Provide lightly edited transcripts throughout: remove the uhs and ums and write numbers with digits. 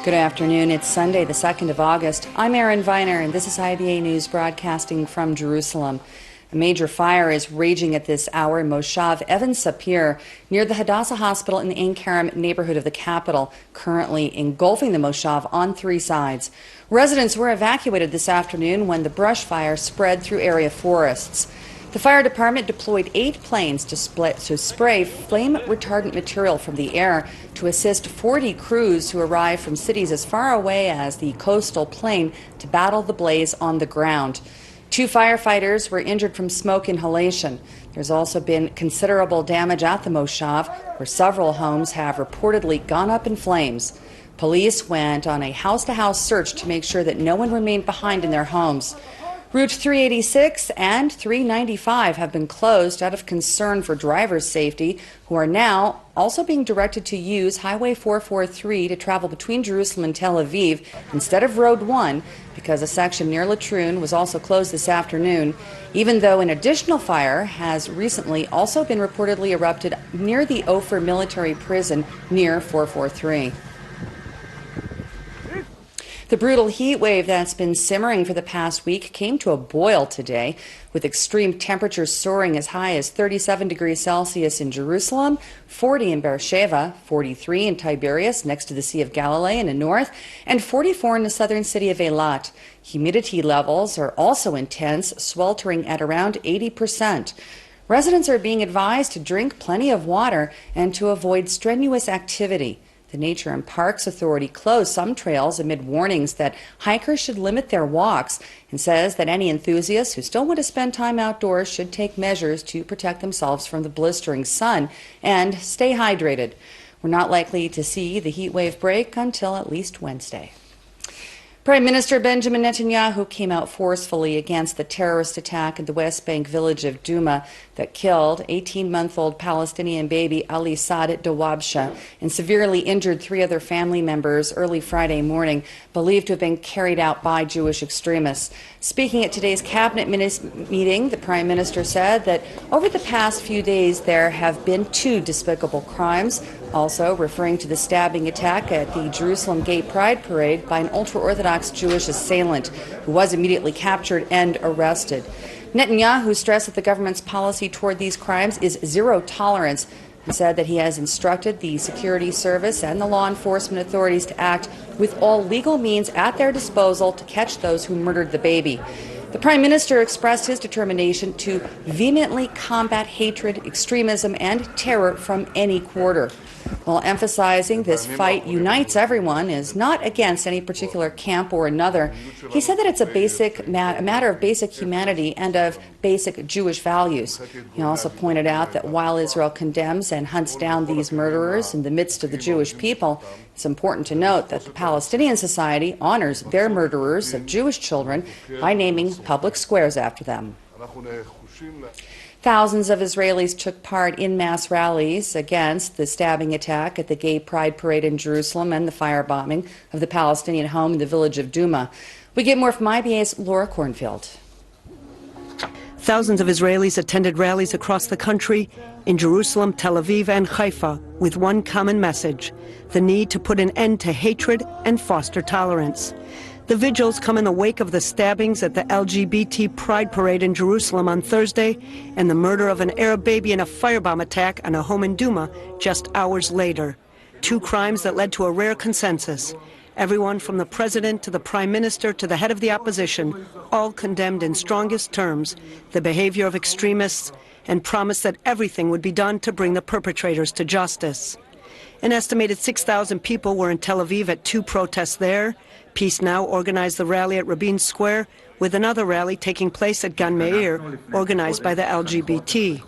Good afternoon. It's Sunday, the 2nd of August. I'm Erin Viner, and this is IBA News broadcasting from Jerusalem. A major fire is raging at this hour in Moshav Even Sapir, near the Hadassah Hospital in the Ein Kerem neighborhood of the capital, currently engulfing the Moshav on 3 sides. Residents were evacuated this afternoon when the brush fire spread through area forests. The fire department deployed 8 planes to spray flame retardant material from the air to assist 40 crews who arrived from cities as far away as the coastal plain to battle the blaze on the ground. 2 firefighters were injured from smoke inhalation. There's also been considerable damage at the Moshav, where several homes have reportedly gone up in flames. Police went on a house-to-house search to make sure that no one remained behind in their homes. Route 386 and 395 have been closed out of concern for drivers' safety, who are now also being directed to use Highway 443 to travel between Jerusalem and Tel Aviv instead of Road 1, because a section near Latrun was also closed this afternoon, even though an additional fire has recently also been reportedly erupted near the Ofer military prison near 443. The brutal heat wave that's been simmering for the past week came to a boil today, with extreme temperatures soaring as high as 37 degrees Celsius in Jerusalem, 40 in Beersheba, 43 in Tiberias next to the Sea of Galilee in the north, and 44 in the southern city of Eilat. Humidity levels are also intense, sweltering at around 80%. Residents are being advised to drink plenty of water and to avoid strenuous activity. The Nature and Parks Authority closed some trails amid warnings that hikers should limit their walks, and says that any enthusiasts who still want to spend time outdoors should take measures to protect themselves from the blistering sun and stay hydrated. We're not likely to see the heat wave break until at least Wednesday. Prime Minister Benjamin Netanyahu came out forcefully against the terrorist attack at the West Bank village of Duma that killed 18-month-old Palestinian baby Ali Saad Dawabsha and severely injured 3 other family members early Friday morning, believed to have been carried out by Jewish extremists. Speaking at today's cabinet meeting, the Prime Minister said that over the past few days there have been 2 despicable crimes, also referring to the stabbing attack at the Jerusalem Gay Pride Parade by an ultra-Orthodox Jewish assailant who was immediately captured and arrested. Netanyahu stressed that the government's policy toward these crimes is zero tolerance and said that he has instructed the security service and the law enforcement authorities to act with all legal means at their disposal to catch those who murdered the baby. The Prime Minister expressed his determination to vehemently combat hatred, extremism, and terror from any quarter, while emphasizing this fight unites everyone, is not against any particular camp or another. He said that it's a matter of basic humanity and of basic Jewish values. He also pointed out that while Israel condemns and hunts down these murderers in the midst of the Jewish people, it's important to note that the Palestinian Society honors their murderers of Jewish children by naming public squares after them. Thousands of Israelis took part in mass rallies against the stabbing attack at the Gay Pride Parade in Jerusalem and the firebombing of the Palestinian home in the village of Duma. We get more from IBA's Laura Cornfield. Thousands of Israelis attended rallies across the country, in Jerusalem, Tel Aviv, and Haifa, with one common message: the need to put an end to hatred and foster tolerance. The vigils come in the wake of the stabbings at the LGBT Pride Parade in Jerusalem on Thursday and the murder of an Arab baby in a firebomb attack on a home in Duma just hours later. 2 crimes that led to a rare consensus. Everyone from the president to the prime minister to the head of the opposition all condemned in strongest terms the behavior of extremists and promised that everything would be done to bring the perpetrators to justice. An estimated 6,000 people were in Tel Aviv at 2 protests there. Peace Now organized the rally at Rabin Square, with another rally taking place at Gan Meir, organized by the LGBT.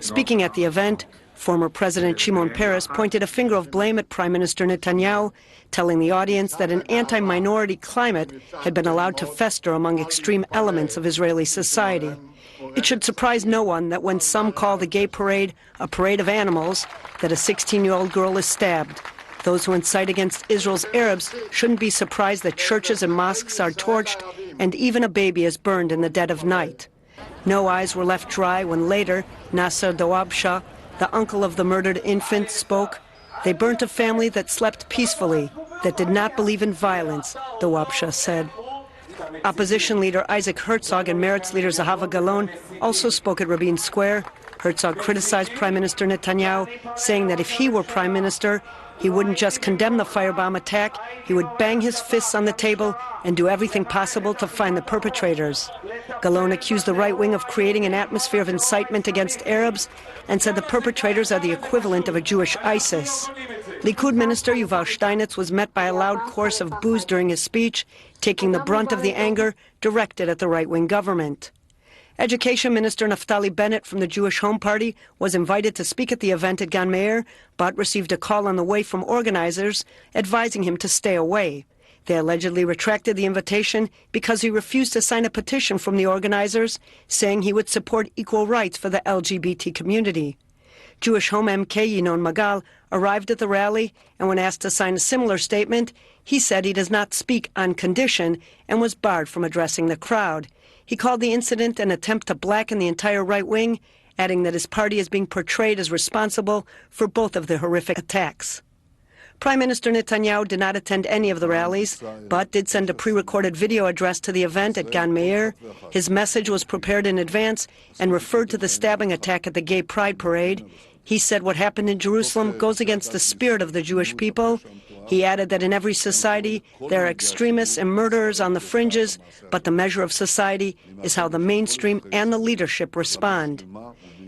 Speaking at the event, former President Shimon Peres pointed a finger of blame at Prime Minister Netanyahu, telling the audience that an anti-minority climate had been allowed to fester among extreme elements of Israeli society. It should surprise no one that when some call the gay parade a parade of animals, that a 16-year-old girl is stabbed. Those who incite against Israel's Arabs shouldn't be surprised that churches and mosques are torched and even a baby is burned in the dead of night. No eyes were left dry when later Nasser Dawabsha, the uncle of the murdered infant, spoke. They burnt a family that slept peacefully. that did not believe in violence, the Wapsha said. Opposition leader Isaac Herzog and Meretz leader Zahava Galon also spoke at Rabin Square. Herzog criticized Prime Minister Netanyahu, saying that if he were prime minister, he wouldn't just condemn the firebomb attack, he would bang his fists on the table and do everything possible to find the perpetrators. Galon accused the right wing of creating an atmosphere of incitement against Arabs and said the perpetrators are the equivalent of a Jewish ISIS. Likud minister Yuval Steinitz was met by a loud chorus of boos during his speech, taking the brunt of the anger directed at the right-wing government. Education Minister Naftali Bennett from the Jewish Home Party was invited to speak at the event at Gan Meir, but received a call on the way from organizers advising him to stay away. They allegedly retracted the invitation because he refused to sign a petition from the organizers saying he would support equal rights for the LGBT community. Jewish Home MK Yinon Magal arrived at the rally, and when asked to sign a similar statement, he said he does not speak on condition and was barred from addressing the crowd. He called the incident an attempt to blacken the entire right wing, adding that his party is being portrayed as responsible for both of the horrific attacks. Prime Minister Netanyahu did not attend any of the rallies, but did send a pre-recorded video address to the event at Gan Meir. His message was prepared in advance and referred to the stabbing attack at the Gay Pride Parade. He said what happened in Jerusalem goes against the spirit of the Jewish people. He added that in every society there are extremists and murderers on the fringes, but the measure of society is how the mainstream and the leadership respond.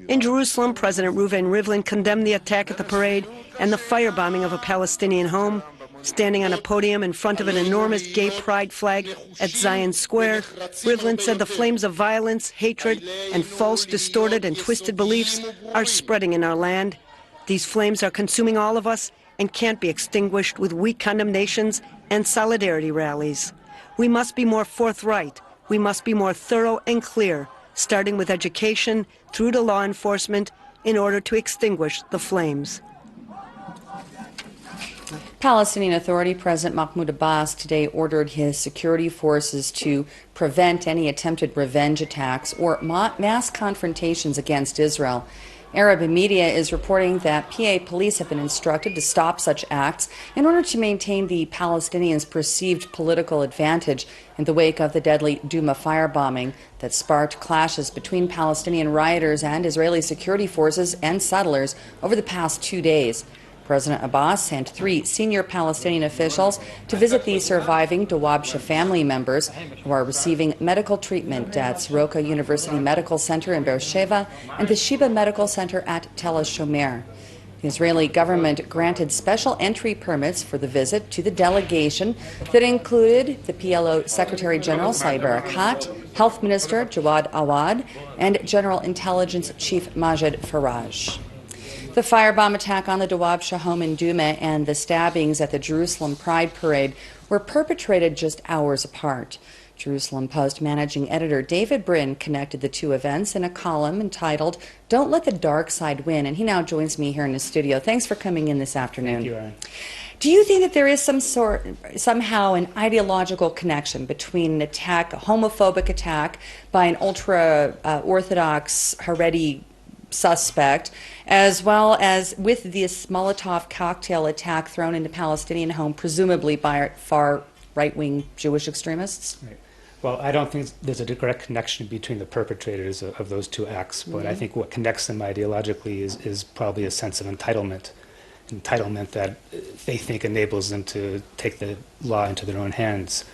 In Jerusalem, President Reuven Rivlin condemned the attack at the parade and the firebombing of a Palestinian home. Standing on a podium in front of an enormous gay pride flag at Zion Square, Rivlin said the flames of violence, hatred, and false, distorted, and twisted beliefs are spreading in our land. These flames are consuming all of us and can't be extinguished with weak condemnations and solidarity rallies. We must be more forthright. We must be more thorough and clear, starting with education through to law enforcement, in order to extinguish the flames. Palestinian Authority President Mahmoud Abbas today ordered his security forces to prevent any attempted revenge attacks or mass confrontations against Israel. Arab media is reporting that PA police have been instructed to stop such acts in order to maintain the Palestinians' perceived political advantage in the wake of the deadly Duma firebombing that sparked clashes between Palestinian rioters and Israeli security forces and settlers over the past 2 days. President Abbas sent 3 senior Palestinian officials to visit the surviving Dawabsha family members who are receiving medical treatment at Soroka University Medical Center in Beersheba and the Sheba Medical Center at Tel HaShomer. The Israeli government granted special entry permits for the visit to the delegation that included the PLO Secretary General Saib Erekat, Health Minister Jawad Awad, and General Intelligence Chief Majed Faraj. The firebomb attack on the Dawabsha home in Duma and the stabbings at the Jerusalem Pride Parade were perpetrated just hours apart. Jerusalem Post managing editor David Brin connected the two events in a column entitled "Don't Let the Dark Side Win," and he now joins me here in the studio. Thanks for coming in this afternoon. Thank you, Aaron. Do you think that there is somehow an ideological connection between an attack, a homophobic attack by an ultra-Orthodox Haredi suspect, as well as with this Molotov cocktail attack thrown into Palestinian home, presumably by far right-wing Jewish extremists? Right. Well, I don't think there's a direct connection between the perpetrators of those two acts, but I think what connects them ideologically is probably a sense of entitlement that they think enables them to take the law into their own hands.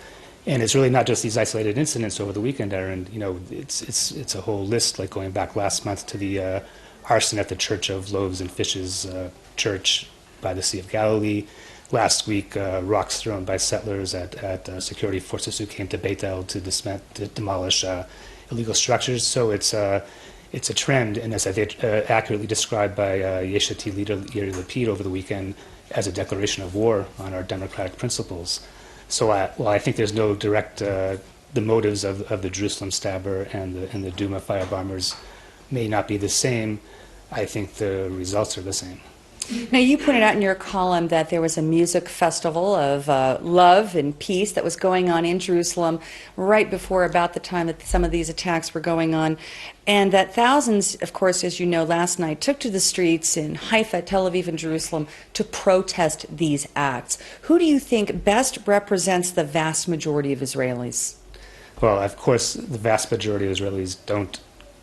And it's really not just these isolated incidents over the weekend, Aaron. You know, it's a whole list, like going back last month to the arson at the Church of Loaves and Fishes church by the Sea of Galilee. Last week, rocks thrown by settlers at security forces who came to Beit El to demolish illegal structures. So it's a trend, and as I think accurately described by Yesh Atid leader Yair Lapid over the weekend, as a declaration of war on our democratic principles. So I think there's no direct, the motives of the Jerusalem stabber and the Duma firebombers may not be the same. I think the results are the same. Now, you pointed out in your column that there was a music festival of love and peace that was going on in Jerusalem right before about the time that some of these attacks were going on, and that thousands, of course, as you know, last night took to the streets in Haifa, Tel Aviv, and Jerusalem to protest these acts. Who do you think best represents the vast majority of Israelis? Well, of course, the vast majority of Israelis don't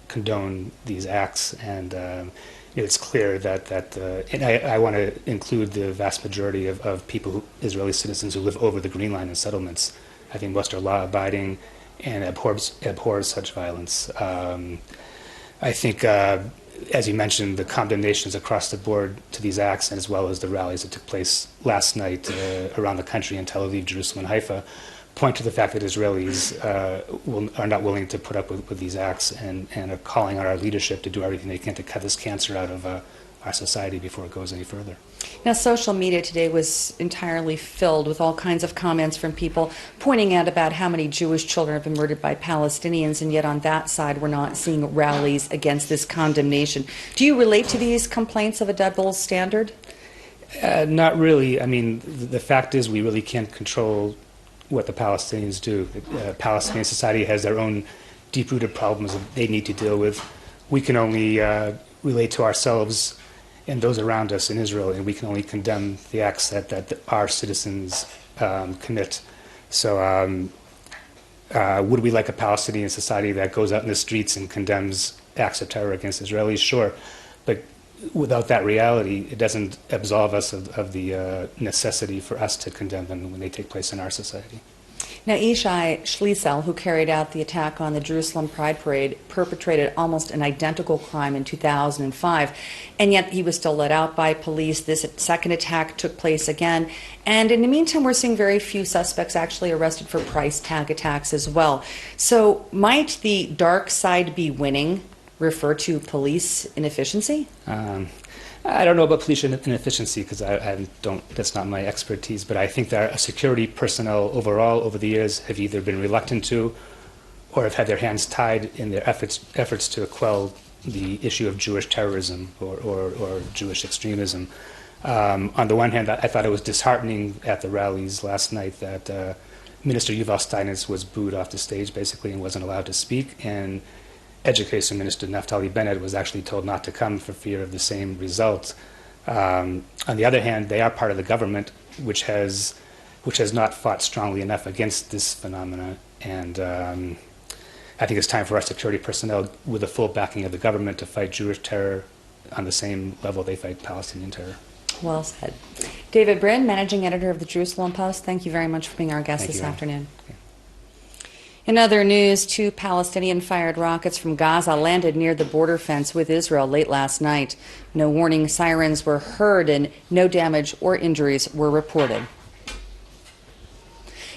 condone these acts, and it's clear that and I want to include the vast majority of people, Israeli citizens who live over the Green Line in settlements. I think most are law-abiding and abhors such violence. I think, as you mentioned, the condemnations across the board to these acts, as well as the rallies that took place last night around the country in Tel Aviv, Jerusalem, and Haifa, point to the fact that Israelis are not willing to put up with these acts and are calling on our leadership to do everything they can to cut this cancer out of our society before it goes any further. Now, social media today was entirely filled with all kinds of comments from people pointing out about how many Jewish children have been murdered by Palestinians, and yet on that side we're not seeing rallies against this condemnation. Do you relate to these complaints of a double standard? Not really. I mean, the fact is we really can't control what the Palestinians do. Palestinian society has their own deep-rooted problems that they need to deal with. We can only relate to ourselves and those around us in Israel, and we can only condemn the acts that our citizens commit. So would we like a Palestinian society that goes out in the streets and condemns acts of terror against Israelis? Sure. But without that reality, it doesn't absolve us of the necessity for us to condemn them when they take place in our society. Now, Ishai Shlisel, who carried out the attack on the Jerusalem Pride Parade, perpetrated almost an identical crime in 2005, and yet he was still let out by police. This second attack took place again, and in the meantime, we're seeing very few suspects actually arrested for price tag attacks as well. So might the dark side be winning? Refer to police inefficiency? I don't know about police inefficiency because I don't. That's not my expertise. But I think that security personnel overall over the years have either been reluctant to, or have had their hands tied in their efforts to quell the issue of Jewish terrorism or Jewish extremism. On the one hand, I thought it was disheartening at the rallies last night that Minister Yuval Steinitz was booed off the stage basically and wasn't allowed to speak, and Education Minister Naftali Bennett was actually told not to come for fear of the same result. On the other hand, they are part of the government, which has not fought strongly enough against this phenomena. And I think it's time for our security personnel, with the full backing of the government, to fight Jewish terror on the same level they fight Palestinian terror. Well said. David Brin, Managing Editor of the Jerusalem Post, thank you very much for being our guest this afternoon. In other news, 2 Palestinian-fired rockets from Gaza landed near the border fence with Israel late last night. No warning sirens were heard and no damage or injuries were reported.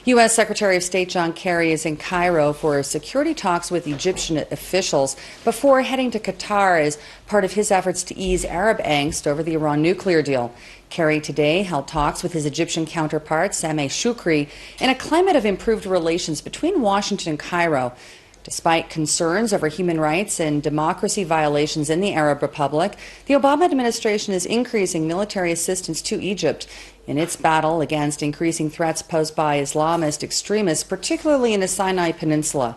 U.S. Secretary of State John Kerry is in Cairo for security talks with Egyptian officials before heading to Qatar as part of his efforts to ease Arab angst over the Iran nuclear deal. Kerry today held talks with his Egyptian counterpart, Sameh Shoukry, in a climate of improved relations between Washington and Cairo. Despite concerns over human rights and democracy violations in the Arab Republic, the Obama administration is increasing military assistance to Egypt in its battle against increasing threats posed by Islamist extremists, particularly in the Sinai Peninsula.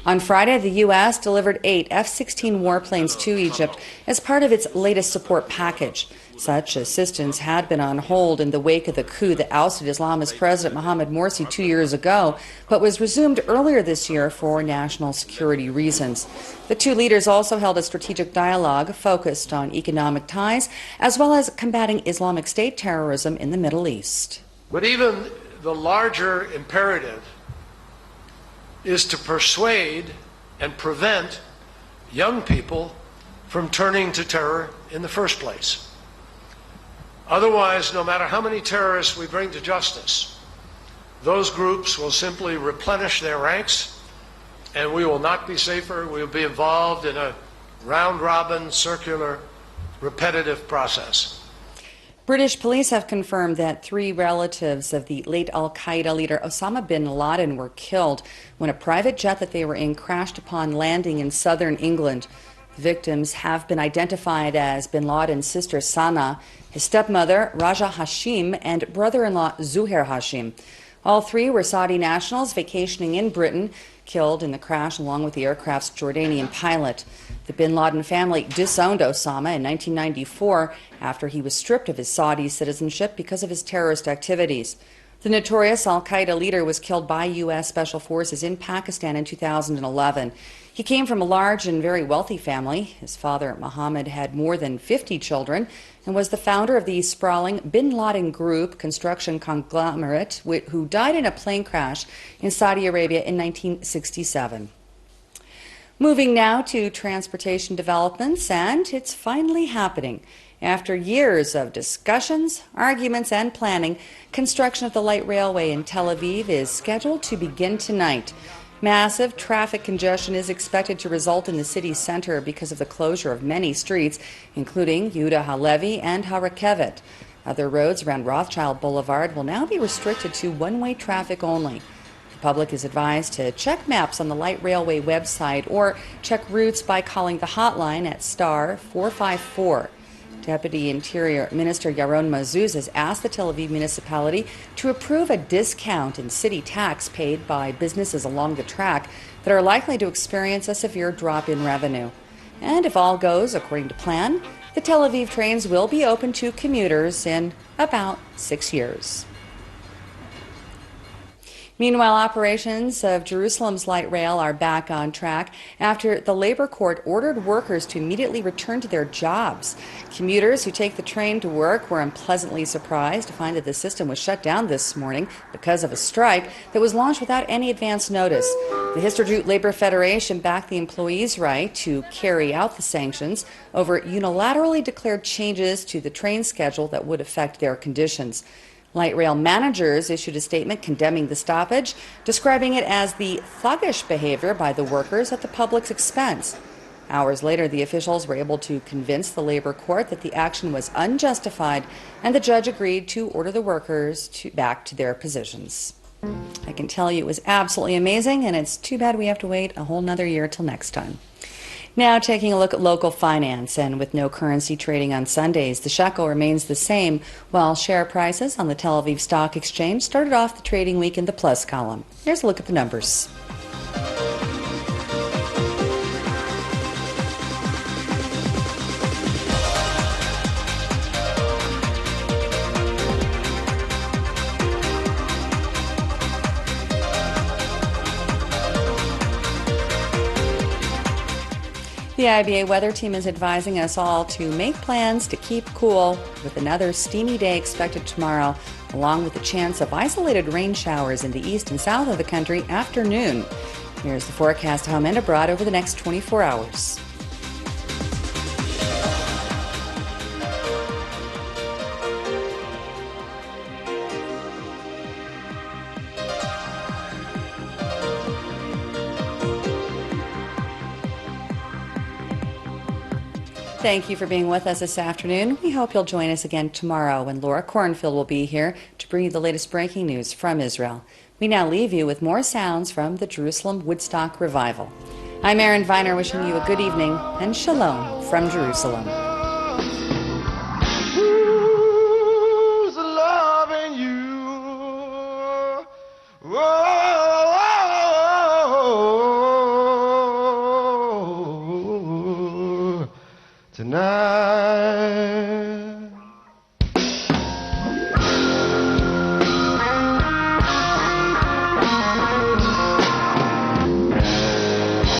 On Friday, the U.S. delivered 8 F-16 warplanes to Egypt as part of its latest support package. Such assistance had been on hold in the wake of the coup that ousted Islamist President Mohamed Morsi 2 years ago, but was resumed earlier this year for national security reasons. The 2 leaders also held a strategic dialogue focused on economic ties, as well as combating Islamic State terrorism in the Middle East. But even the larger imperative is to persuade and prevent young people from turning to terror in the first place. Otherwise, no matter how many terrorists we bring to justice, those groups will simply replenish their ranks, and we will not be safer. We will be involved in a round-robin, circular, repetitive process. British police have confirmed that 3 relatives of the late al-Qaeda leader Osama bin Laden were killed when a private jet that they were in crashed upon landing in southern England. Victims have been identified as bin Laden's sister Sana, his stepmother Raja Hashim, and brother-in-law Zuhair Hashim. All three were Saudi nationals vacationing in Britain, killed in the crash along with the aircraft's Jordanian pilot. The bin Laden family disowned Osama in 1994 after he was stripped of his Saudi citizenship because of his terrorist activities. The notorious al-Qaeda leader was killed by U.S. Special Forces in Pakistan in 2011. He came from a large and very wealthy family. His father, Mohammed, had more than 50 children and was the founder of the sprawling Bin Laden Group construction conglomerate, who died in a plane crash in Saudi Arabia in 1967. Moving now to transportation developments, and it's finally happening. After years of discussions, arguments, and planning, construction of the light railway in Tel Aviv is scheduled to begin tonight. Massive traffic congestion is expected to result in the city center because of the closure of many streets, including Yehuda Halevi and Harakevet. Other roads around Rothschild Boulevard will now be restricted to one-way traffic only. The public is advised to check maps on the light railway website or check routes by calling the hotline at star 454. Deputy Interior Minister Yaron Mazuz has asked the Tel Aviv municipality to approve a discount in city tax paid by businesses along the track that are likely to experience a severe drop in revenue. And if all goes according to plan, the Tel Aviv trains will be open to commuters in about 6 years. Meanwhile, operations of Jerusalem's light rail are back on track after the labor court ordered workers to immediately return to their jobs. Commuters who take the train to work were unpleasantly surprised to find that the system was shut down this morning because of a strike that was launched without any advance notice. The Histadrut Labor Federation backed the employees' right to carry out the sanctions over unilaterally declared changes to the train schedule that would affect their conditions. Light rail managers issued a statement condemning the stoppage, describing it as the thuggish behavior by the workers at the public's expense. Hours later, the officials were able to convince the labor court that the action was unjustified, and the judge agreed to order the workers back to their positions. I can tell you it was absolutely amazing, and it's too bad we have to wait a whole nother year till next time. Now taking a look at local finance, and with no currency trading on Sundays, the shekel remains the same, while share prices on the Tel Aviv Stock Exchange started off the trading week in the plus column. Here's a look at the numbers. The IBA weather team is advising us all to make plans to keep cool, with another steamy day expected tomorrow, along with the chance of isolated rain showers in the east and south of the country after noon. Here's the forecast home and abroad over the next 24 hours. Thank you for being with us this afternoon. We hope you'll join us again tomorrow when Laura Cornfield will be here to bring you the latest breaking news from Israel. We now leave you with more sounds from the Jerusalem Woodstock Revival. I'm Erin Viner, wishing you a good evening and shalom from Jerusalem. Who's loving you? Oh.